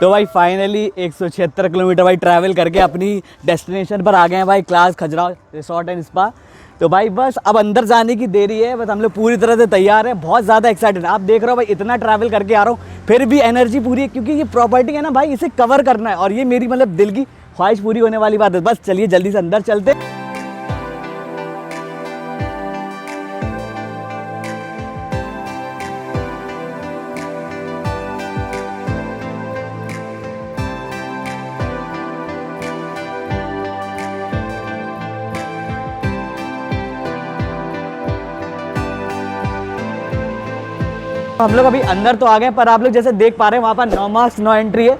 तो भाई finally 176 kilometre भाई ट्रैवल करके अपनी डेस्टिनेशन पर आ गए हैं भाई, class Khajuraho resort and spa. तो भाई बस अब अंदर जाने की देरी है, बस हम लोग पूरी तरह से तैयार हैं, बहुत ज़्यादा एक्साइटेड। आप देख रहे हो भाई इतना ट्रैवल करके आ रहा हूँ फिर भी एनर्जी पूरी है, क्योंकि ये प्रॉपर्टी है ना भाई, इसे कवर करना है और ये मेरी मतलब दिल की ख्वाहिश पूरी होने वाली बात है। बस चलिए जल्दी से अंदर चलते। हम लोग अभी अंदर तो आ गए, पर आप लोग जैसे देख पा रहे हैं वहाँ पर नो मास्क नो एंट्री है।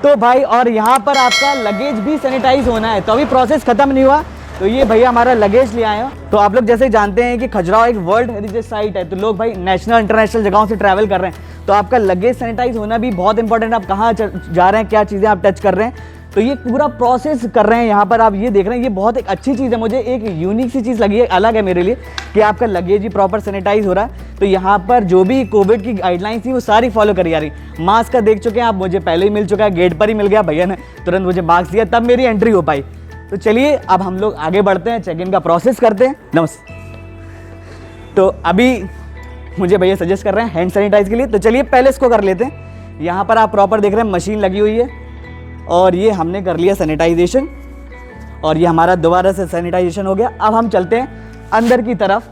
तो भाई और यहाँ पर आपका लगेज भी सैनिटाइज होना है, तो अभी प्रोसेस खत्म नहीं हुआ। तो ये भैया हमारा लगेज ले आए हैं। तो आप लोग जैसे जानते हैं कि खजुराहो एक वर्ल्ड हेरिटेज साइट है, तो लोग भाई नेशनल इंटरनेशनल जगहों से ट्रैवल कर रहे हैं, तो आपका लगेज सैनिटाइज होना भी बहुत इंपॉर्टेंट है। आप कहाँ जा रहे हैं, क्या चीज़ें आप टच कर रहे हैं, तो ये पूरा प्रोसेस कर रहे हैं यहाँ पर। आप ये देख रहे हैं, ये बहुत एक अच्छी चीज़ है, मुझे एक यूनिक सी चीज़ लगी है, अलग है मेरे लिए, कि आपका लगेज भी प्रॉपर सैनिटाइज हो रहा है। तो यहाँ पर जो भी कोविड की गाइडलाइंस थी वो सारी फॉलो करी जा रही। मास्क का देख चुके हैं आप, मुझे पहले ही मिल चुका है, गेट पर ही मिल गया, भैया ने तुरंत मुझे मास्क दिया, तब मेरी एंट्री हो पाई। तो चलिए अब हम लोग आगे बढ़ते हैं, चेक इन का प्रोसेस करते हैं। नमस्ते। तो अभी मुझे भैया सजेस्ट कर रहे हैं हैंड सैनिटाइज के लिए, तो चलिए पहले इसको कर लेते हैं। यहाँ पर आप प्रॉपर देख रहे हैं मशीन लगी हुई है और ये हमने कर लिया सैनिटाइजेशन, और ये हमारा दोबारा से सैनिटाइजेशन हो गया। अब हम चलते हैं अंदर की तरफ,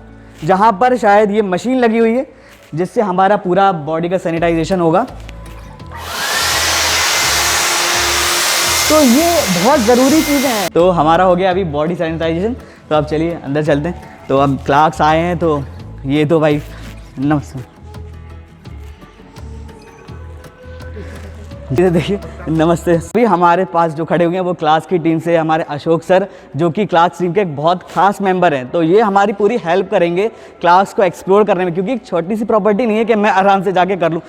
जहाँ पर शायद ये मशीन लगी हुई है जिससे हमारा पूरा बॉडी का सैनिटाइजेशन होगा। तो ये बहुत ज़रूरी चीज़ें हैं। तो हमारा हो गया अभी बॉडी सैनिटाइजेशन। तो अब चलिए अंदर चलते हैं। तो अब क्लार्क्स आए हैं, तो ये तो भाई नमस्ते, देखिए नमस्ते। अभी हमारे पास जो खड़े हुए हैं वो क्लास की टीम से हमारे अशोक सर, जो कि क्लास टीम के एक बहुत खास मेंबर हैं। तो ये हमारी पूरी हेल्प करेंगे क्लास को एक्सप्लोर करने में, क्योंकि एक छोटी सी प्रॉपर्टी नहीं है कि मैं आराम से जाके कर लूँ।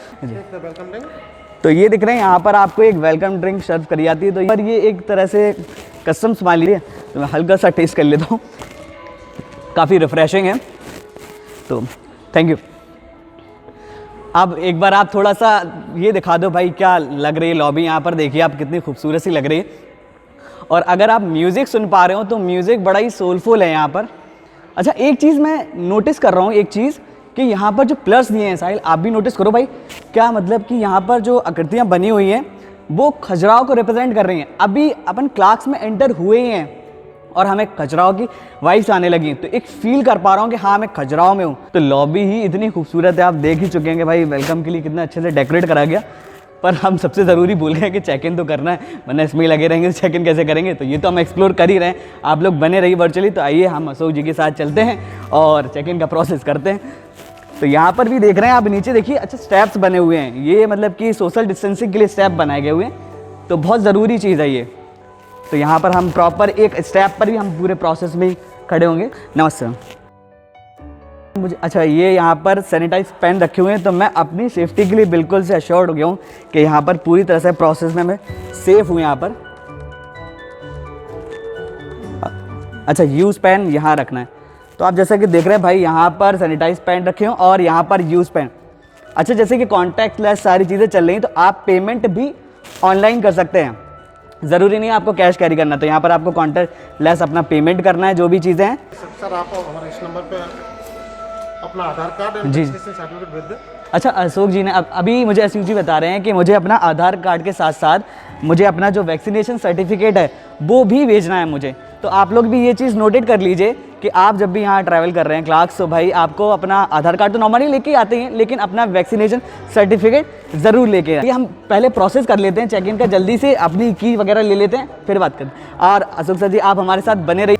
तो ये दिख रहे हैं यहाँ पर आपको एक वेलकम ड्रिंक सर्व करी जाती है। तो पर ये एक तरह से कस्टम स्माइली है, तो मैं हल्का सा टेस्ट कर लेता हूँ, काफ़ी रिफ्रेशिंग है। तो थैंक यू। अब एक बार आप थोड़ा सा ये दिखा दो भाई, क्या लग रही है लॉबी। यहाँ पर देखिए आप कितनी खूबसूरत सी लग रही है, और अगर आप म्यूज़िक सुन पा रहे हो तो म्यूज़िक बड़ा ही सोलफुल है यहाँ पर। अच्छा एक चीज़ मैं नोटिस कर रहा हूँ, एक चीज़ कि यहाँ पर जो प्लस दिए हैं साहिल, आप भी नोटिस करो भाई, क्या मतलब कि यहाँ पर जो आकृतियाँ बनी हुई हैं वो खजुराहो को रिप्रेजेंट कर रही हैं। अभी अपन क्लास में एंटर हुए ही हैं और हमें खजुराहो की वाइब्स आने लगी, तो एक फील कर पा रहा हूँ कि हाँ मैं खजुराहो में हूँ। तो लॉबी ही इतनी खूबसूरत है, आप देख ही चुके हैं भाई, वेलकम के लिए कितना अच्छे से डेकोरेट करा गया। पर हम सबसे ज़रूरी भूल गए कि चेक इन तो करना है, वरना इसमें ही लगे रहेंगे तो चेक इन कैसे करेंगे। तो ये तो हम एक्सप्लोर कर ही रहे हैं, आप लोग बने रहिए वर्चुअली। तो आइए हम अशोक जी के साथ चलते हैं और चेक इन का प्रोसेस करते हैं। तो यहाँ पर भी देख रहे हैं आप, नीचे देखिए, अच्छा स्टेप्स बने हुए हैं, ये मतलब कि सोशल डिस्टेंसिंग के लिए स्टेप बनाए गए हुए हैं, तो बहुत ज़रूरी चीज़ है ये। तो यहाँ पर हम प्रॉपर एक स्टेप पर भी हम पूरे प्रोसेस में ही खड़े होंगे। नमस्ते मुझे, अच्छा ये यहाँ पर सैनिटाइज पेन रखे हुए हैं, तो मैं अपनी सेफ्टी के लिए बिल्कुल से अश्योर्ड हो गया हूँ कि यहाँ पर पूरी तरह से प्रोसेस में मैं सेफ हूँ यहाँ पर। अच्छा यूज़ पेन यहाँ रखना है, तो आप जैसा कि देख रहे हैं भाई, यहाँ पर सैनिटाइज पेन रखे हों और यहाँ पर यूज़ पेन। अच्छा जैसे कि कॉन्टैक्ट लेस सारी चीज़ें चल रही हैं, तो आप पेमेंट भी ऑनलाइन कर सकते हैं, ज़रूरी नहीं है आपको कैश कैरी करना। तो यहाँ पर आपको कॉन्टैक्ट लेस अपना पेमेंट करना है, जो भी चीज़ें हैं। सर आप हमारे इस नंबर पे अपना आधार कार्ड जी सर्टिफिकेट भेज दें। अच्छा अशोक जी ने अभी मुझे अशोक जी बता रहे हैं कि मुझे अपना आधार कार्ड के साथ साथ मुझे अपना जो वैक्सीनेशन सर्टिफिकेट है वो भी भेजना है मुझे। तो आप लोग भी ये चीज़ नोटेट कर लीजिए कि आप जब भी यहाँ ट्रैवल कर रहे हैं क्लार्क्स, तो भाई आपको अपना आधार कार्ड तो नॉर्मली लेके आते हैं, लेकिन अपना वैक्सीनेशन सर्टिफिकेट ज़रूर लेके आए। हम पहले प्रोसेस कर लेते हैं चेक इन का, जल्दी से अपनी की वगैरह ले लेते हैं, फिर बात करते हैं। और अशोक सर जी आप हमारे साथ बने रहिए।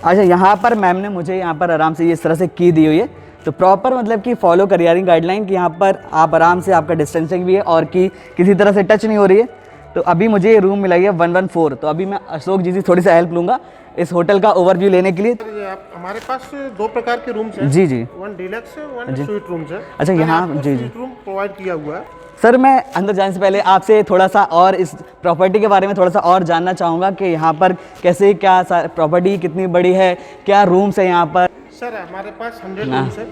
अच्छा यहाँ पर मैम ने मुझे यहाँ पर आराम से इस तरह से की दी हुई है, तो प्रॉपर मतलब कि फॉलो करिए यार गाइडलाइन, कि यहाँ पर आप आराम से, आपका डिस्टेंसिंग भी है और कि किसी तरह से टच नहीं हो रही है। तो अभी मुझे रूम मिला है 114, तो अभी मैं अशोक जी से थोड़ी सी हेल्प लूँगा इस होटल का ओवरव्यू लेने के लिए। आप हमारे पास दो प्रकार के रूम्स हैं। जी जी, वन डिलक्स है, वन स्वीट रूम्स है। अच्छा यहाँ जी जी स्वीट रूम प्रोवाइड किया हुआ है। सर मैं अंदर जाने से पहले आपसे थोड़ा सा और इस प्रॉपर्टी के बारे में थोड़ा सा और जानना चाहूँगा कि यहाँ पर कैसे, क्या प्रॉपर्टी कितनी बड़ी है, क्या रूम्स है यहाँ पर। सर हमारे पास 100 रूम्स है।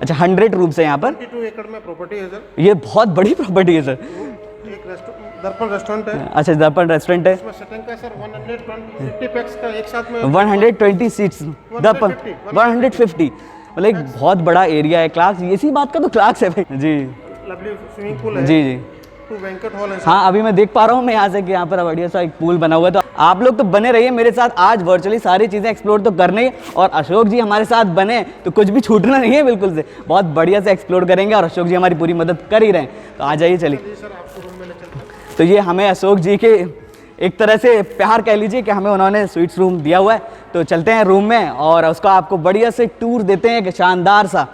अच्छा 100 रूम्स है यहाँ पर, 22 एकड़ में प्रॉपर्टी है सर। ये बहुत बड़ी प्रॉपर्टी है सर। एक दर्पण रेस्टोरेंट है। अच्छा, दर्पण रेस्टोरेंट है। इसमें सेटिंग का सर 150 पैक्स का एक साथ में 120 सीट्स, दर्पण 150, मतलब एक बहुत बड़ा एरिया है। क्लास, इसी बात का तो क्लास है भाई जी। लवली स्विमिंग पूल है जी जी। 2 बैंक्वेट हॉल है सर। हाँ, अभी मैं देख पा रहा हूँ मैं यहाँ से कि यहाँ पर बढ़िया सा एक पूल बना हुआ है। तो आप लोग तो बने रहिए मेरे साथ, आज वर्चुअली सारी चीज़ें एक्सप्लोर तो करनी है, और अशोक जी हमारे साथ बने तो कुछ भी छूटना नहीं है बिल्कुल से, बहुत बढ़िया से एक्सप्लोर करेंगे, और अशोक जी हमारी पूरी मदद कर ही रहे हैं। तो आ जाइए, चलिए। जी सर, आपको रूम में ले चलते हैं। तो ये हमें अशोक जी के एक तरह से प्यार कह लीजिए कि हमें उन्होंने स्वीट्स रूम दिया हुआ है। तो चलते हैं रूम में और उसका आपको बढ़िया से टूर देते हैं, एक शानदार सा।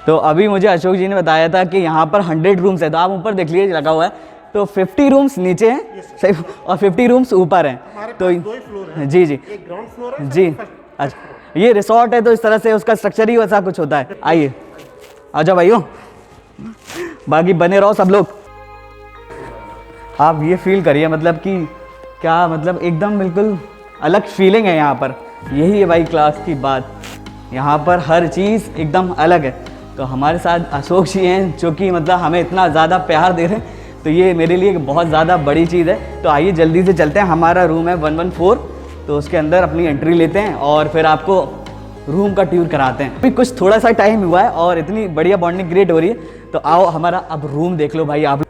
तो अभी मुझे अशोक जी ने बताया था कि यहाँ पर 100 रूम्स है, तो आप ऊपर देख लीजिए लगा हुआ है। तो 50 रूम्स नीचे हैं सही, और 50 रूम्स ऊपर हैं। हमारे तो पास 2 ही फ्लोर है। जी जी एक ग्राउंड फ्लोर है जी। अच्छा, ये रिसोर्ट है तो इस तरह से उसका स्ट्रक्चर ही वैसा कुछ होता है। आइए, आ जाओ भाइयों, बाकी बने रहो सब लोग। आप ये फील करिए, मतलब कि क्या, मतलब एकदम बिल्कुल अलग फीलिंग है यहाँ पर। यही है भाई क्लास की बात, यहाँ पर हर चीज़ एकदम अलग है। तो हमारे साथ अशोक जी हैं जो कि मतलब हमें इतना ज़्यादा प्यार दे रहे हैं, तो ये मेरे लिए एक बहुत ज़्यादा बड़ी चीज़ है। तो आइए जल्दी से चलते हैं, हमारा रूम है 114, तो उसके अंदर अपनी एंट्री लेते हैं और फिर आपको रूम का टूर कराते हैं। अभी कुछ थोड़ा सा टाइम हुआ है और इतनी बढ़िया बॉन्डिंग क्रिएट हो रही है, तो आओ हमारा अब रूम देख लो भाई आप।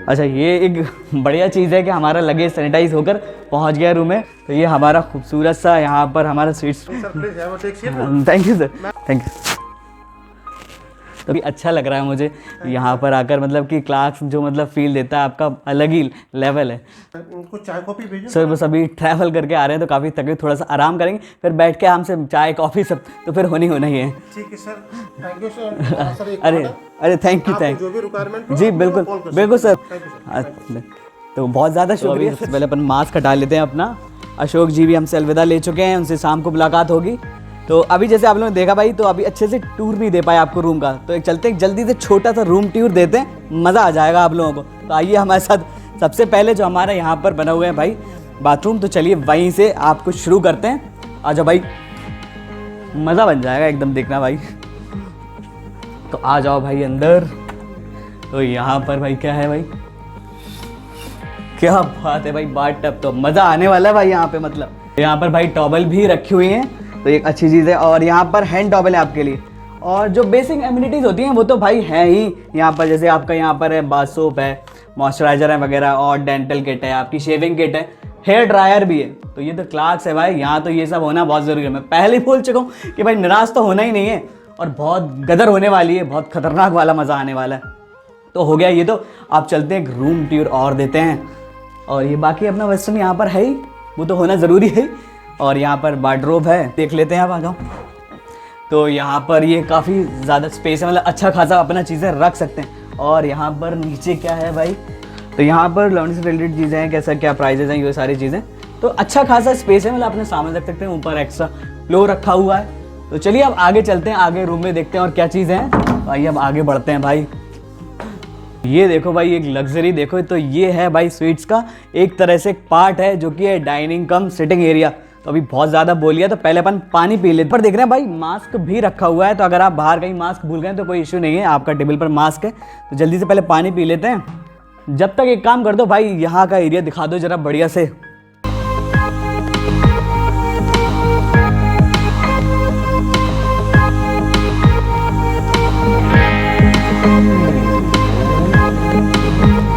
अच्छा, ये एक बढ़िया चीज़ है कि हमारा लगेज सैनिटाइज होकर पहुंच गया रूम में। तो ये हमारा खूबसूरत सा यहाँ पर हमारा sweets. Thank you sir, thank you. तो भी अच्छा लग रहा है मुझे यहाँ पर आकर, मतलब कि क्लास जो मतलब फील देता है आपका अलग ही लेवल है। कुछ चाय कॉफी भेजो सर, बस अभी ट्रैवल करके आ रहे हैं तो काफ़ी तकलीफ, थोड़ा सा आराम करेंगे, फिर बैठ के हमसे चाय कॉफ़ी सब तो फिर होनी होना ही है। ठीक है sir, thank you sir. Sir, एक अरे अरे, थैंक यू, आपको जो भी रिक्वायरमेंट जी, बिल्कुल बिल्कुल सर। सर। तो बहुत ज़्यादा शुक्रिया। सबसे पहले अपन मास्क हटा लेते हैं अपना। अशोक जी भी हमसे अलविदा ले चुके हैं, उनसे शाम को मुलाकात होगी। तो अभी जैसे आप लोगों ने देखा भाई, तो अभी अच्छे से टूर नहीं दे पाए आपको रूम का, तो एक चलते हैं जल्दी से छोटा सा रूम टूर देते हैं, मज़ा आ जाएगा आप लोगों को। तो आइए हमारे साथ। सबसे पहले जो हमारा यहाँ पर बना हुआ है भाई बाथरूम, तो चलिए वहीं से आपको शुरू करते हैं। आ जाओ भाई, मज़ा बन जाएगा एकदम, देखना भाई। तो आ जाओ भाई अंदर। तो यहाँ पर भाई क्या है भाई, क्या बात है भाई, बाथ टब, तो मज़ा आने वाला है भाई यहाँ पे। मतलब यहाँ पर भाई टॉवल भी रखी हुई हैं, तो एक अच्छी चीज़ है। और यहाँ पर हैंड टॉवल है आपके लिए, और जो बेसिक एमिनिटीज़ होती हैं वो तो भाई हैं ही यहाँ पर। जैसे आपका यहाँ पर है बाथ सोप है, मॉइस्चराइजर है वगैरह, और डेंटल किट है, आपकी शेविंग किट है, हेयर ड्रायर भी है। तो ये तो क्लास है भाई, यहाँ तो ये सब होना बहुत ज़रूरी है। मैं पहले ही बोल चुका हूँ कि भाई निराश तो होना ही नहीं है, और बहुत गदर होने वाली है, बहुत खतरनाक वाला मज़ा आने वाला है। तो हो गया ये, तो आप चलते हैं एक रूम टूर और देते हैं। और ये बाकी अपना वेस्टर्न यहाँ पर है ही, वो तो होना ज़रूरी है। और यहाँ पर वार्डरोब है, देख लेते हैं आप, आ जाओ। तो यहाँ पर ये काफ़ी ज़्यादा स्पेस है, मतलब अच्छा खासा अपना चीज़ें रख सकते हैं। और यहाँ पर नीचे क्या है भाई, तो यहाँ पर लॉन्ड्री से रिलेटेड चीज़ें हैं, कैसा क्या प्राइजेज हैं, ये सारी चीज़ें। तो अच्छा खासा स्पेस है, मतलब अपने सामान रख सकते हैं। ऊपर एक्स्ट्रा फ्लोर रखा हुआ है। तो चलिए अब आगे चलते हैं, आगे रूम में देखते हैं और क्या चीज़ें हैं। आइए अब आगे बढ़ते हैं भाई। ये देखो भाई, एक लग्जरी देखो, तो ये है भाई स्वीट्स का एक तरह से पार्ट है, जो कि है डाइनिंग कम सिटिंग एरिया। तो अभी बहुत ज़्यादा बोल लिया, तो पहले अपन पानी पी लेते। पर देख रहे हैं भाई मास्क भी रखा हुआ है, तो अगर आप बाहर कहीं मास्क भूल गए तो कोई इशू नहीं है, आपका टेबल पर मास्क है। तो जल्दी से पहले पानी पी लेते हैं। जब तक एक काम कर दो भाई, यहाँ का एरिया दिखा दो जरा बढ़िया से।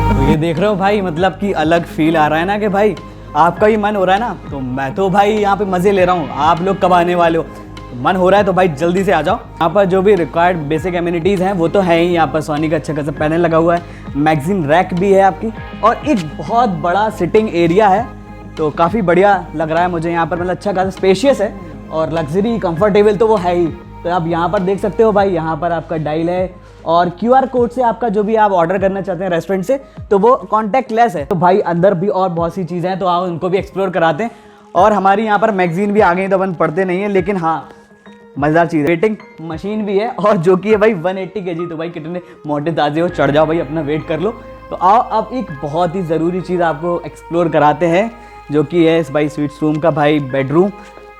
तो ये देख रहे हो भाई, मतलब कि अलग फील आ रहा है ना कि भाई आपका भी मन हो रहा है ना, तो मैं तो भाई यहाँ पे मज़े ले रहा हूँ। आप लोग कब आने वाले हो? तो मन हो रहा है तो भाई जल्दी से आ जाओ। यहाँ पर जो भी रिक्वायर्ड बेसिक एमिनिटीज़ हैं वो तो है ही। यहाँ पर सोनी का अच्छा खासा पैनल लगा हुआ है, मैगजीन रैक भी है आपकी, और एक बहुत बड़ा सिटिंग एरिया है। तो काफ़ी बढ़िया लग रहा है मुझे यहाँ पर, मतलब अच्छा खासा स्पेशियस है और लग्जरी कंफर्टेबल तो वो है ही। तो आप यहाँ पर देख सकते हो भाई, यहाँ पर आपका डायल है, और QR कोड से आपका जो भी आप ऑर्डर करना चाहते हैं रेस्टोरेंट से, तो वो कॉन्टैक्ट लेस है। तो भाई अंदर भी और बहुत सी चीज़ें हैं, तो आप उनको भी एक्सप्लोर कराते हैं। और हमारी यहाँ पर मैगजीन भी आ गई, तो अपन पढ़ते नहीं है, लेकिन हाँ मज़ेदार चीज़, वेटिंग मशीन भी है, और जो कि है भाई 180 kg। तो भाई कितने मोटे ताज़े हो, चढ़ जाओ भाई, अपना वेट कर लो। तो आओ अब एक बहुत ही ज़रूरी चीज़ आपको एक्सप्लोर कराते हैं, जो कि है इस भाई स्वीट्स रूम का भाई बेडरूम।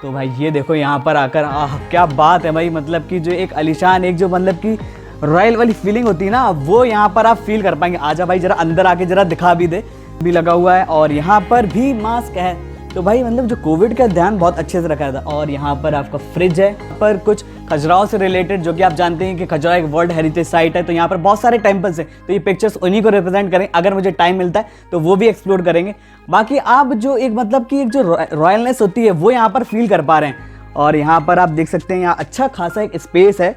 तो भाई ये देखो यहाँ पर आकर क्या बात है भाई, मतलब कि जो एक आलीशान, एक जो मतलब कि रॉयल वाली फीलिंग होती है ना, वो यहाँ पर आप फील कर पाएंगे। आजा भाई जरा अंदर आके जरा दिखा भी दे, भी लगा हुआ है और यहाँ पर भी मास्क है। तो भाई मतलब जो कोविड का ध्यान बहुत अच्छे से रखा था। और यहाँ पर आपका फ्रिज है, पर कुछ खजुराहो से रिलेटेड, जो कि आप जानते हैं कि खजुराहो एक वर्ल्ड हेरिटेज साइट है, तो यहाँ पर बहुत सारे टेम्पल्स हैं, तो ये पिक्चर्स उन्हीं को रिप्रेजेंट करें। अगर मुझे टाइम मिलता है तो वो भी एक्सप्लोर करेंगे। बाकी आप जो एक मतलब कि एक जो रॉयलनेस होती है वो यहाँ पर फील कर पा रहे हैं। और यहाँ पर आप देख सकते हैं यहाँ अच्छा खासा एक स्पेस है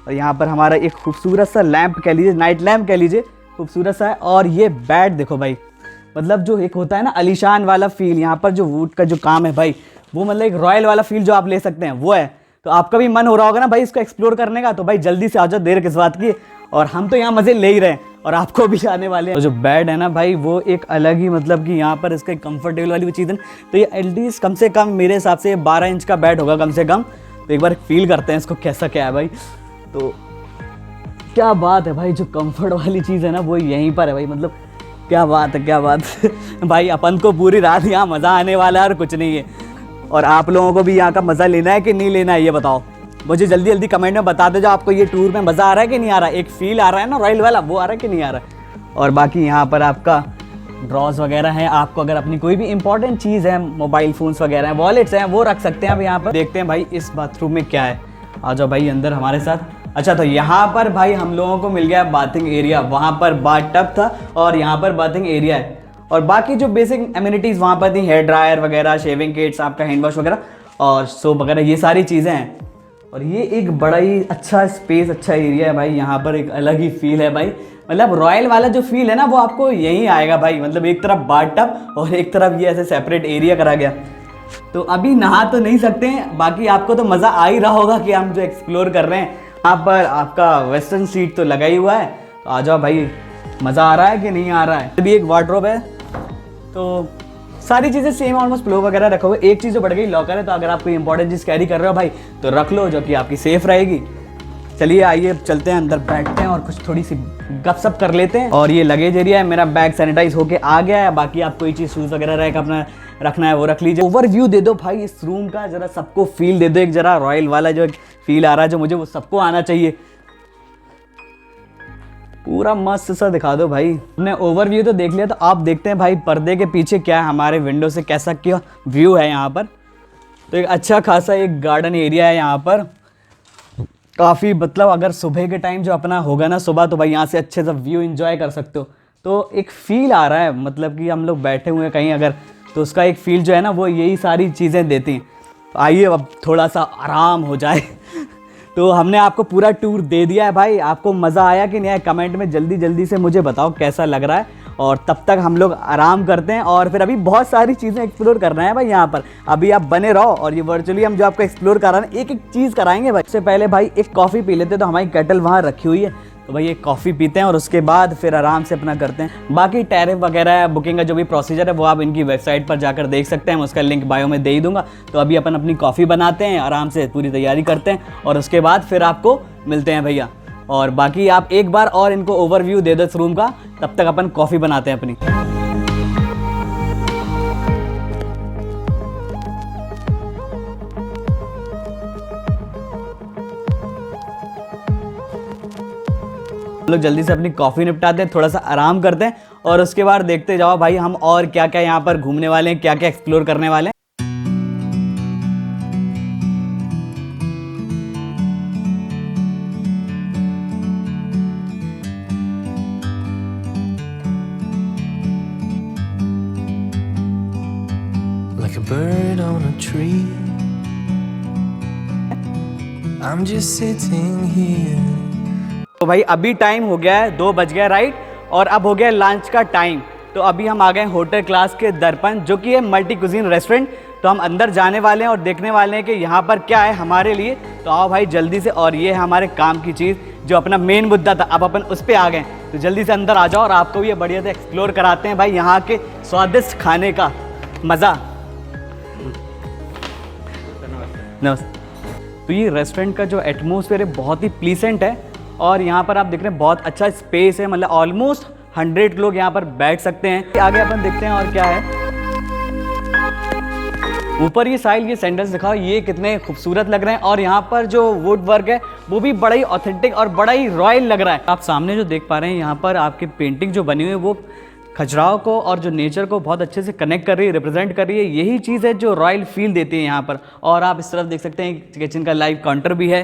और यहाँ पर हमारा एक खूबसूरत सा लैंप कह लीजिए, नाइट लैंप कह लीजिए, खूबसूरत सा है। और ये बेड देखो भाई, मतलब जो एक होता है ना आलीशान वाला फील, यहाँ पर जो वुड का जो काम है भाई, वो मतलब एक रॉयल वाला फील जो आप ले सकते हैं वो है। तो आपका भी मन हो रहा होगा ना भाई इसको एक्सप्लोर करने का, तो भाई जल्दी से आ जाओ, देर किस बात की। और हम तो यहाँ मज़े ले ही रहे हैं और आपको भी आने वाले हैं। तो जो बेड है ना भाई, वो एक अलग ही मतलब कि यहाँ पर इसका कंफर्टेबल वाली चीज़ है। तो ये एटलीस्ट कम से कम मेरे हिसाब से 12 इंच का बेड होगा कम से कम। तो एक बार फील करते हैं इसको कैसा क्या है भाई। तो क्या बात है भाई, जो कंफर्ट वाली चीज़ है ना वो यहीं पर है भाई। मतलब क्या बात है, क्या बात है भाई। अपन को पूरी रात यहाँ मज़ा आने वाला है और कुछ नहीं है। और आप लोगों को भी यहाँ का मज़ा लेना है कि नहीं लेना है, ये बताओ मुझे जल्दी जल्दी कमेंट में बता दो। जो आपको ये टूर में मज़ा आ रहा है कि नहीं आ रहा है, एक फील आ रहा है ना रॉयल वाला, वो आ रहा है कि नहीं आ रहा है। और बाकी यहाँ पर आपका ड्रॉज वगैरह हैं, आपको अगर अपनी कोई भी इंपॉर्टेंट चीज़ है, मोबाइल फ़ोन्स वगैरह हैं, वॉलेट्स हैं, वो रख सकते हैं। अब यहाँ पर देखते हैं भाई इस बाथरूम में क्या है। आ जाओ भाई अंदर हमारे साथ। अच्छा, तो यहाँ पर भाई हम लोगों को मिल गया बाथिंग एरिया। वहाँ पर बाथ टब था और यहाँ पर बाथिंग एरिया है। और बाकी जो बेसिक एमिनिटीज़ वहाँ पर थी, हेयर ड्रायर वगैरह, शेविंग किट्स, आपका हैंड वॉश वगैरह और सोप वगैरह, ये सारी चीज़ें हैं। और ये एक बड़ा ही अच्छा स्पेस, अच्छा एरिया है भाई। यहाँ पर एक अलग ही फील है भाई, मतलब रॉयल वाला जो फील है ना वो आपको यहीं आएगा भाई। मतलब एक तरफ बाथ टब और एक तरफ ये ऐसे सेपरेट एरिया करा गया। तो अभी नहा तो नहीं सकते हैं, बाकी आपको तो मज़ा आ ही रहा होगा कि हम जो एक्सप्लोर कर रहे हैं। यहाँ पर आपका वेस्टर्न सीट तो लगा ही हुआ है, तो आ जाओ भाई, मज़ा आ रहा है कि नहीं आ रहा है। अभी एक वार्डरोब है, तो सारी चीज़ें सेम ऑलमोस्ट फ्लो वगैरह रखा हुआ है। एक चीज़ जो बढ़ गई लॉकर है, तो अगर आप कोई इंपॉर्टेंट चीज़ कैरी कर रहे हो भाई तो रख लो, जो कि आपकी सेफ रहेगी। चलिए आइए चलते हैं अंदर, बैठते हैं और कुछ थोड़ी सी गपशप कर लेते हैं। और ये लगेज एरिया है, मेरा बैग सैनिटाइज होके आ गया है। बाकी आप कोई चीज़ शूज़ वगैरह रख अपना रखना है वो रख लीजिए। ओवरव्यू दे दो भाई इस रूम का, जरा सबको फील दे दो, एक जरा रॉयल वाला जो फील आ रहा है जो मुझे, वो सबको आना चाहिए। पूरा मस्त सा दिखा दो भाई। हमने ओवरव्यू तो देख लिया, तो आप देखते हैं भाई पर्दे के पीछे क्या है, हमारे विंडो से कैसा क्या व्यू है यहाँ पर। तो एक अच्छा खासा एक गार्डन एरिया है यहाँ पर, काफ़ी मतलब अगर सुबह के टाइम जो अपना होगा ना सुबह, तो भाई यहाँ से अच्छे से व्यू एंजॉय कर सकते हो। तो एक फ़ील आ रहा है, मतलब कि हम लोग बैठे हुए हैं कहीं अगर, तो उसका एक फ़ील जो है ना वो यही सारी चीज़ें देती हैं। तो आइए अब थोड़ा सा आराम हो जाए तो हमने आपको पूरा टूर दे दिया है भाई। आपको मज़ा आया कि नहीं आया, कमेंट में जल्दी जल्दी से मुझे बताओ कैसा लग रहा है। और तब तक हम लोग आराम करते हैं और फिर अभी बहुत सारी चीज़ें एक्सप्लोर करना है भाई यहाँ पर। अभी आप बने रहो और ये वर्चुअली हम जो आपको एक्सप्लोर कर रहे हैं एक एक चीज़ कराएंगे भाई। उससे पहले भाई एक कॉफ़ी पी लेते हैं, तो हमारी केटल वहाँ रखी हुई है, तो भाई एक कॉफ़ी पीते हैं और उसके बाद फिर आराम से अपना करते हैं। बाकी टैरिफ वगैरह बुकिंग का जो भी प्रोसीजर है वो आप इनकी वेबसाइट पर जाकर देख सकते हैं, मैं उसका लिंक बायो में दे ही दूंगा। तो अभी अपन अपनी कॉफ़ी बनाते हैं, आराम से पूरी तैयारी करते हैं और उसके बाद फिर आपको मिलते हैं भैया। और बाकी आप एक बार और इनको ओवरव्यू दे दो इस रूम का, तब तक अपन कॉफ़ी बनाते हैं अपनी। लोग जल्दी से अपनी कॉफ़ी निपटाते हैं, थोड़ा सा आराम करते हैं और उसके बाद देखते जाओ भाई हम और क्या क्या यहाँ पर घूमने वाले हैं, क्या क्या एक्सप्लोर करने वाले हैं। Like a bird on a tree, I'm just sitting here. तो भाई अभी टाइम हो गया है 2 बज गया राइट, और अब हो गया लंच का टाइम। तो अभी हम आ गए होटल क्लास के दर्पण, जो कि है मल्टी कुजीन रेस्टोरेंट। तो हम अंदर जाने वाले हैं और देखने वाले हैं कि यहाँ पर क्या है हमारे लिए। तो आओ भाई जल्दी से, और ये है हमारे काम की चीज़ जो अपना मेन मुद्दा था, अब अपन उस पर आ गए। तो जल्दी से अंदर आ जाओ और आपको ये बढ़िया से एक्सप्लोर कराते हैं भाई यहाँ के स्वादिष्ट खाने का मज़ा। नमस्ते। तो ये रेस्टोरेंट का जो एटमॉस्फेयर है बहुत ही प्लीसेंट है, और यहाँ पर आप देख रहे हैं बहुत अच्छा स्पेस है, मतलब ऑलमोस्ट 100 लोग यहाँ पर बैठ सकते हैं। आगे अपन देखते हैं और क्या है। ऊपर ये साहिल ये सैंडल्स दिखाओ, ये कितने खूबसूरत लग रहे हैं और यहाँ पर जो वुड वर्क है वो भी बड़ा ही ऑथेंटिक और बड़ा ही रॉयल लग रहा है। आप सामने जो देख पा रहे हैं यहाँ पर आपकी पेंटिंग जो बनी हुई है वो खजुराहो को और जो नेचर को बहुत अच्छे से कनेक्ट कर रही है, रिप्रेजेंट कर रही है। यही चीज़ है जो रॉयल फील देती है यहाँ पर। और आप इस तरफ देख सकते हैं किचन का लाइव काउंटर भी है।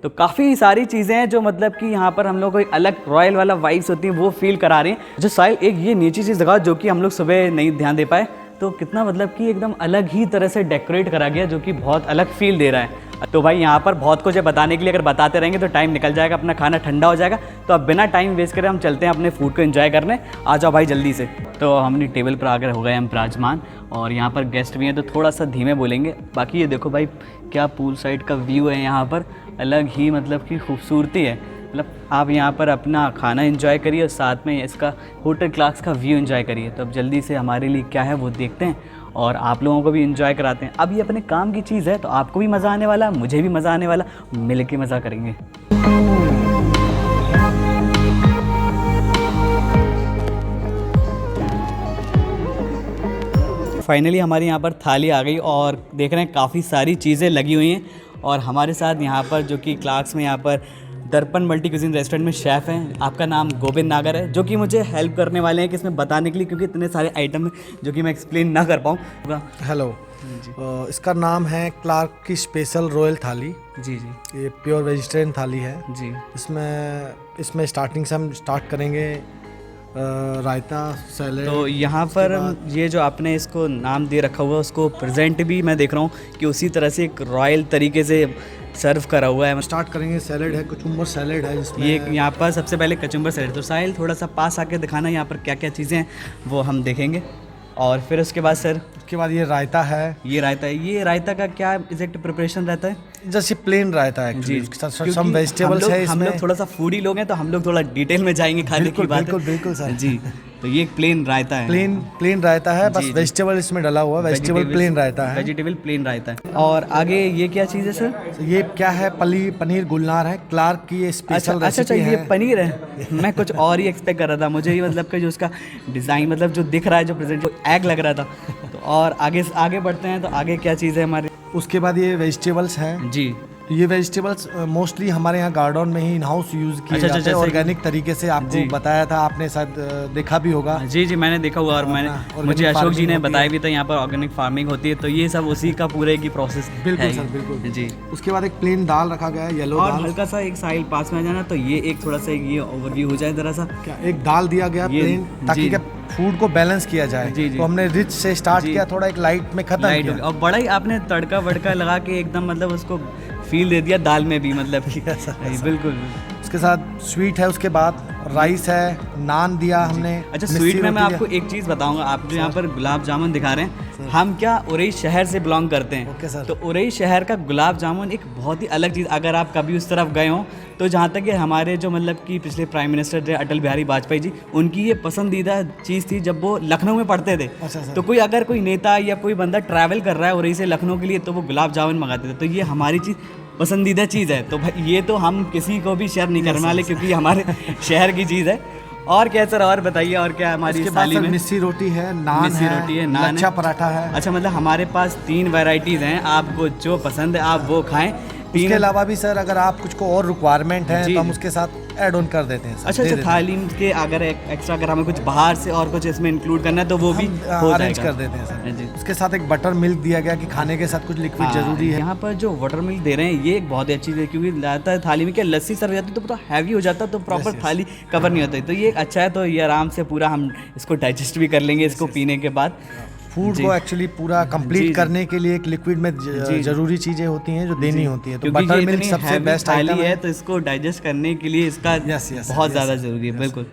तो काफ़ी सारी चीज़ें हैं जो मतलब कि यहाँ पर हम लोग को एक अलग रॉयल वाला वाइब्स होती हैं वो फील करा रही हैं। जो साहिल एक ये नीचे चीज़ दिखाओ जो कि हम लोग सुबह नहीं ध्यान दे पाए, तो कितना मतलब कि एकदम अलग ही तरह से डेकोरेट करा गया जो कि बहुत अलग फील दे रहा है। तो भाई यहाँ पर बहुत कुछ है बताने के लिए, अगर बताते रहेंगे तो टाइम निकल जाएगा, अपना खाना ठंडा हो जाएगा। तो अब बिना टाइम वेस्ट करे हम चलते हैं अपने फूड को एंजॉय करने। आ जाओ भाई जल्दी से। तो हमने टेबल पर आकर हो गए हम विराजमान और यहाँ पर गेस्ट भी हैं तो थोड़ा सा धीमे बोलेंगे। बाकी ये देखो भाई क्या पूल साइड का व्यू है यहाँ पर, अलग ही मतलब कि खूबसूरती है। मतलब आप यहाँ पर अपना खाना एंजॉय करिए और साथ में इसका होटल क्लास का व्यू एंजॉय करिए। तो अब जल्दी से हमारे लिए क्या है वो देखते हैं और आप लोगों को भी एंजॉय कराते हैं। अब ये अपने काम की चीज़ है तो आपको भी मज़ा आने वाला, मुझे भी मज़ा आने वाला, मिल के मज़ा करेंगे। फाइनली हमारे यहाँ पर थाली आ गई और देख रहे हैं काफ़ी सारी चीज़ें लगी हुई हैं। और हमारे साथ यहाँ पर जो कि क्लार्क्स में यहाँ पर दर्पण मल्टी क्यूजिन रेस्टोरेंट में शेफ़ हैं, आपका नाम गोविंद नागर है, जो कि मुझे हेल्प करने वाले हैं कि इसमें बताने के लिए, क्योंकि इतने सारे आइटम हैं जो कि मैं एक्सप्लेन ना कर पाऊँ। हेलो, इसका नाम है क्लार्क की स्पेशल रॉयल थाली। जी जी, ये प्योर वेजिटेरियन थाली है जी। इसमें स्टार्टिंग से हम स्टार्ट करेंगे रायता, सैलेड। तो यहाँ पर ये जो आपने इसको नाम दे रखा हुआ है उसको प्रेजेंट भी मैं देख रहा हूँ कि उसी तरह से एक रॉयल तरीके से सर्व करा हुआ है। स्टार्ट करेंगे, सैलेड है, कचुम्बर सैलेड है जिसमें ये यहाँ पर सबसे पहले कचुम्बर सैलेड। तो साहिल थोड़ा सा पास आके दिखाना यहाँ पर क्या क्या चीज़ें हैं वो हम देखेंगे। और फिर उसके बाद सर, उसके बाद ये रायता है। ये रायता है, ये रायता का क्या एग्जैक्ट प्रिपरेशन रहता है? जैसे प्लेन रायता है जी, सम वेजिटेबल्स है हम इसमें। लोग थोड़ा सा फूडी लोग हैं तो हम लोग थोड़ा डिटेल में जाएंगे खाने की बात। बिल्कुल सर जी। तो ये एक प्लेन रायता है, प्लेन रायता है, बस जी। वेजिटेबल इसमें डाला हुआ, वेजिटेबल प्लेन रायता है। वेजिटेबल प्लेन रायता है। और आगे ये क्या चीज़ है सर? ये क्या है? पनीर गुलनार है, क्लार्क की ये स्पेशल अच्छा, ये पनीर है। मैं कुछ और ही एक्सपेक्ट कर रहा था, मुझे ये मतलब कि जो उसका डिज़ाइन मतलब जो दिख रहा है, जो प्रेजेंट एग लग रहा था। तो और आगे बढ़ते हैं, तो आगे क्या चीज़ है हमारे? उसके बाद ये वेजिटेबल्स हैं जी। ये वेजिटेबल्स मोस्टली हमारे यहाँ गार्डन में ही इन हाउस यूज़ किए जाते हैं, ऑर्गेनिक तरीके से। आपको बताया था, आपने शायद देखा भी होगा। जी जी, मैंने देखा हुआ और मुझे अशोक जी ने बताया भी था यहाँ पर ऑर्गेनिक फार्मिंग होती है। तो ये सब उसी का पूरे की प्रोसेस। बिल्कुल सर, बिल्कुल जी। उसके बाद एक प्लेन दाल रखा गया है, येलो और दाल। हल्का सा एक साइड पास में आ जाना, तो ये एक थोड़ा सा ये ओवरव्यू हो जाए जरा सा। क्या एक दाल दिया गया प्लेन, ताकि क्या फूड को बैलेंस किया जाए। जी, जी। तो हमने रिच से स्टार्ट किया, थोड़ा एक लाइट में खत्म किया। और बड़ा ही आपने तड़का वड़का लगा के एकदम मतलब उसको फील दे दिया दाल में भी, मतलब बिल्कुल। उसके साथ स्वीट है, उसके बाद राइस है, नान दिया हमने। अच्छा, स्वीट में मैं आपको एक चीज़ बताऊंगा। आप जो यहाँ पर गुलाब जामुन दिखा रहे हैं, हम क्या उरई शहर से बिलोंग करते हैं। Okay sir. तो उरई शहर का गुलाब जामुन एक बहुत ही अलग चीज़, अगर आप कभी उस तरफ गए हो तो जहाँ तक कि हमारे जो मतलब कि पिछले प्राइम मिनिस्टर थे अटल बिहारी वाजपेयी जी, उनकी ये पसंदीदा चीज़ थी जब वो लखनऊ में पढ़ते थे। अच्छा सर। तो अगर कोई नेता या कोई बंदा ट्रैवल कर रहा है उरई से लखनऊ के लिए, तो वो गुलाब जामुन मंगाते थे। तो ये हमारी चीज़ पसंदीदा चीज़ है। तो भाई ये तो हम किसी को भी शेयर नहीं करने वाले, क्योंकि हमारे शहर की चीज़ है। और क्या सर, और बताइए और क्या हमारी थाली में? मिस्सी रोटी है, नान है, लच्छा पराठा है। अच्छा, मतलब हमारे पास 3 वैरायटीज़ हैं, आपको जो पसंद है आप वो खाएं। इसके अलावा भी सर अगर आप कुछ को और रिक्वायरमेंट है तो हम उसके साथ ऐड ऑन कर देते हैं सर। अच्छा, थाली के अगर एक्स्ट्रा अगर हमें कुछ बाहर से और कुछ इसमें इंक्लूड करना है तो वो भी हो अरेंज कर देते हैं सर जी। उसके साथ एक बटर मिल्क दिया गया कि खाने के साथ कुछ लिक्विड जरूरी है। यहाँ पर जो वाटर मिल्क दे रहे हैं ये एक बहुत ही अच्छी चीज़ है, क्योंकि ज़्यादातर थाली में क्या लस्सी सर्व जाती है तो पूरा हैवी हो जाता है, तो प्रॉपर थाली कवर नहीं होती। तो ये अच्छा है, तो ये आराम से पूरा हम इसको डाइजेस्ट भी कर लेंगे इसको पीने के बाद। फूड को एक्चुअली पूरा कंप्लीट करने के लिए एक लिक्विड में जरूरी चीज़ें होती हैं जो देनी होती हैं। तो बटर मिल्क सबसे बेस्ट थाली है, तो इसको डाइजेस्ट करने के लिए इसका बहुत ज़्यादा ज़रूरी है। बिल्कुल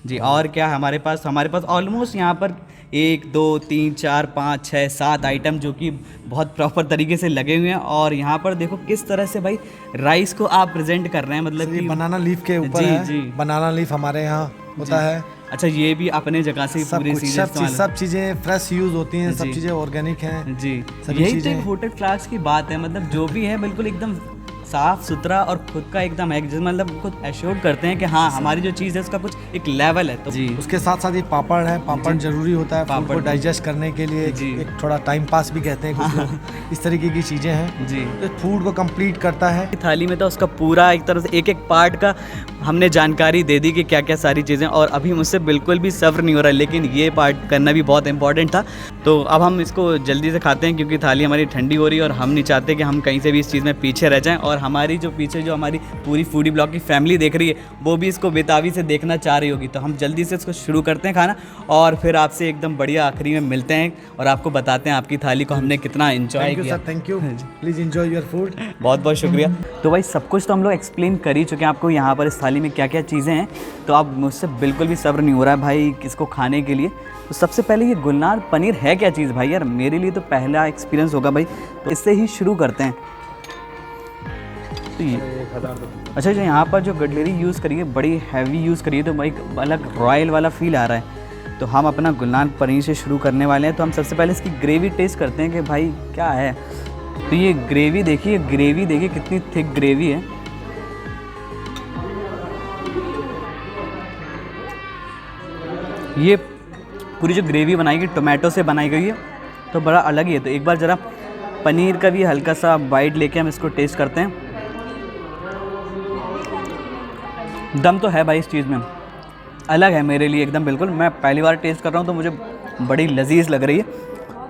जी। और क्या हमारे पास ऑलमोस्ट यहाँ पर 1 2 3 4 5 6 7 आइटम जो कि बहुत प्रॉपर तरीके से लगे हुए हैं। और यहाँ पर देखो किस तरह से भाई राइस को आप प्रेजेंट कर रहे हैं, मतलब कि बनाना लीफ के ऊपर है। बनाना लीफ हमारे यहाँ होता है। अच्छा, ये भी अपने जगह से पूरी सब चीज़ें फ्रेश यूज़ होती हैं, सब चीज़ें ऑर्गेनिक हैं जी। यही तो एक होटल क्लास की बात है, मतलब जो भी है बिल्कुल एकदम साफ़ सुथरा और खुद का एकदम है, जिस मतलब खुद एश्योर करते हैं कि हाँ हमारी जो चीज़ है उसका कुछ एक लेवल है। तो जी उसके साथ साथ ये पापड़ है, पापड़ जरूरी होता है फूड को डाइजेस्ट करने के लिए, जी। एक थोड़ा टाइम पास भी कहते हैं कुछ लोग, इस तरीके की चीज़ें हैं जी। तो फूड को कंप्लीट करता है। थाली में तो उसका पूरा एक तरह से एक एक पार्ट का हमने जानकारी दे दी कि क्या क्या सारी चीज़ें, और अभी मुझसे बिल्कुल भी सब्र नहीं हो रहा है, लेकिन ये पार्ट करना भी बहुत इंपॉर्टेंट था। तो अब हम इसको जल्दी से खाते हैं क्योंकि थाली हमारी ठंडी हो रही है और हम नहीं चाहते कि हम कहीं से भी इस चीज़ में पीछे रह जाएं, और हमारी जो पीछे जो हमारी पूरी फूडी ब्लॉग की फैमिली देख रही है वो भी इसको बेताबी से देखना चाह रही होगी। तो हम जल्दी से इसको शुरू करते हैं खाना, और फिर आपसे एकदम बढ़िया आखिरी में मिलते हैं और आपको बताते हैं आपकी थाली को हमने कितना एंजॉय थैंक यू किया। Sir, thank you, please enjoy your food. बहुत बहुत शुक्रिया। तो भाई सब कुछ तो हम लोग एक्सप्लेन कर ही चुके हैं आपको यहाँ पर इस थाली में क्या क्या चीज़ें हैं, तो अब मुझसे बिल्कुल भी सब्र नहीं हो रहा है भाई इसको खाने के लिए। तो सबसे पहले ये गुलनार पनीर है क्या चीज़ भाई? यार मेरे लिए तो पहला एक्सपीरियंस होगा भाई, तो इससे ही शुरू करते हैं। तो ये अच्छा जो यहाँ पर जो गडलेरी यूज़ करिए बड़ी हैवी यूज़ करिए, तो भाई अलग रॉयल वाला फील आ रहा है। तो हम अपना गुलनार पनीर से शुरू करने वाले हैं। तो हम सबसे पहले इसकी ग्रेवी टेस्ट करते हैं कि भाई क्या है। तो ये ग्रेवी देखिए कितनी थिक ग्रेवी है। ये पूरी जो ग्रेवी बनाई गई टोमेटो से बनाई गई है, तो बड़ा अलग ही है। तो एक बार ज़रा पनीर का भी हल्का सा बाइट लेके हम इसको टेस्ट करते हैं। दम तो है भाई इस चीज़ में, अलग है मेरे लिए एकदम बिल्कुल। मैं पहली बार टेस्ट कर रहा हूँ तो मुझे बड़ी लजीज लग रही है।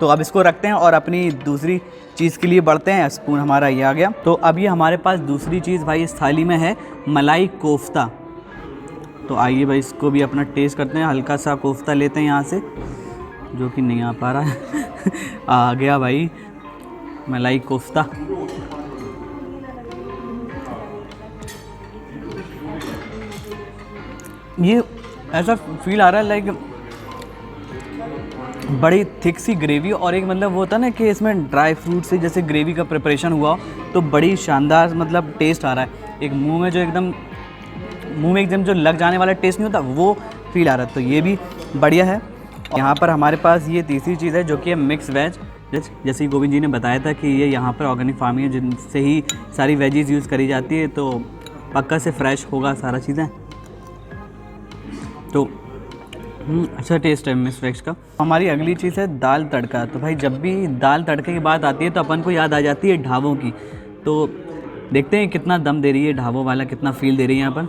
तो अब इसको रखते हैं और अपनी दूसरी चीज़ के लिए बढ़ते हैं। स्पून हमारा ये आ गया। तो अब ये हमारे पास दूसरी चीज़ भाई इस थाली में है मलाई कोफ्ता। तो आइए भाई इसको भी अपना टेस्ट करते हैं। हल्का सा कोफ्ता लेते हैं यहाँ से, जो कि नहीं आ पा रहा है आ गया भाई मलाई कोफ्ता। ये ऐसा फील आ रहा है लाइक बड़ी थिक सी ग्रेवी, और एक मतलब वो होता है ना कि इसमें ड्राई फ्रूट से जैसे ग्रेवी का प्रिपरेशन हुआ, तो बड़ी शानदार मतलब टेस्ट आ रहा है। एक मुंह में एकदम जो लग जाने वाला टेस्ट नहीं होता वो फील आ रहा है। तो ये भी बढ़िया है। यहाँ पर हमारे पास ये तीसरी चीज़ है जो कि है मिक्स वेज। जैसे गोविंद जी ने बताया था कि ये यहाँ पर ऑर्गेनिक फार्मिंग है जिनसे ही सारी वेजीज़ यूज़ करी जाती है, तो पक्का से फ्रेश होगा सारा चीज़ें। तो अच्छा टेस्ट है मिक्स वेज का। हमारी अगली चीज़ है दाल तड़का। तो भाई जब भी दाल तड़के की बात आती है तो अपन को याद आ जाती है ढाबों की। तो देखते हैं कितना दम दे रही है ढाबों वाला, कितना फील दे रही है। यहाँ पर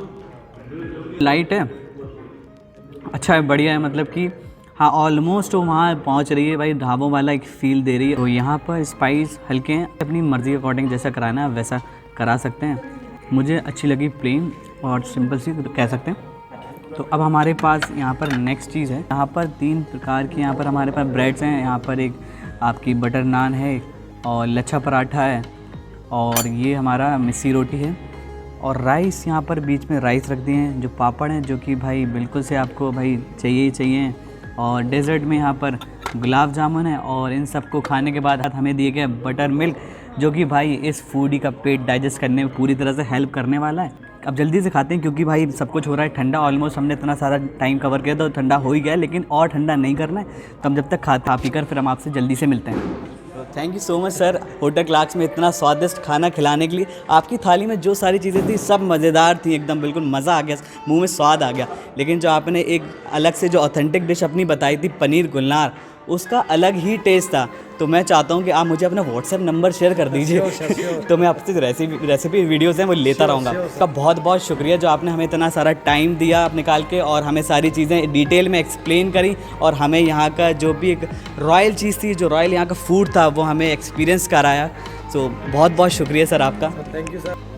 लाइट है, अच्छा है, बढ़िया है, मतलब कि हाँ ऑलमोस्ट वो वहाँ पहुँच रही है भाई। ढाबों वाला एक फ़ील दे रही है। तो यहाँ पर स्पाइस हल्के हैं, अपनी मर्ज़ी के अकॉर्डिंग जैसा कराना है वैसा करा सकते हैं। मुझे अच्छी लगी प्लेन और सिंपल सी कह सकते हैं। तो अब हमारे पास यहाँ पर नेक्स्ट चीज़ है। यहाँ पर 3 प्रकार की यहाँ पर हमारे पास ब्रेड्स हैं। यहाँ पर एक आपकी बटर नान है और लच्छा पराठा है, और ये हमारा मिस्सी रोटी है, और राइस यहाँ पर बीच में राइस रख दिए हैं। जो पापड़ हैं जो कि भाई बिल्कुल से आपको भाई चाहिए ही चाहिए, और डेज़र्ट में यहाँ पर गुलाब जामुन है। और इन सबको खाने के बाद हमें दिए गए बटर मिल्क, जो कि भाई इस फूडी का पेट डाइजेस्ट करने में पूरी तरह से हेल्प करने वाला है। अब जल्दी से खाते हैं क्योंकि भाई सब कुछ हो रहा है ठंडा। ऑलमोस्ट हमने इतना सारा टाइम कवर किया तो ठंडा हो ही गया, लेकिन और ठंडा नहीं करना है। तो हम जब तक खा पी कर फिर हम आपसे जल्दी से मिलते हैं। Thank you so much sir, hotel Clarks में इतना स्वादिष्ट खाना खिलाने के लिए। आपकी थाली में जो सारी चीज़ें थी सब मज़ेदार थी, एकदम बिल्कुल मज़ा आ गया, मुंह में स्वाद आ गया। लेकिन जो आपने एक अलग से जो ऑथेंटिक डिश अपनी बताई थी पनीर गुलनार, उसका अलग ही टेस्ट था। तो मैं चाहता हूँ कि आप मुझे अपना व्हाट्सएप नंबर शेयर कर दीजिए तो मैं आपसे रेसिपी वीडियोज़ हैं वो लेता रहूँगा। आपका बहुत बहुत शुक्रिया जो आपने हमें इतना सारा टाइम दिया आप निकाल के, और हमें सारी चीज़ें डिटेल में एक्सप्लेन करी, और हमें यहाँ का जो भी एक रॉयल चीज़ थी, जो रॉयल यहाँ का फूड था, वो हमें एक्सपीरियंस कराया। सो बहुत बहुत शुक्रिया सर आपका। Thank you sir.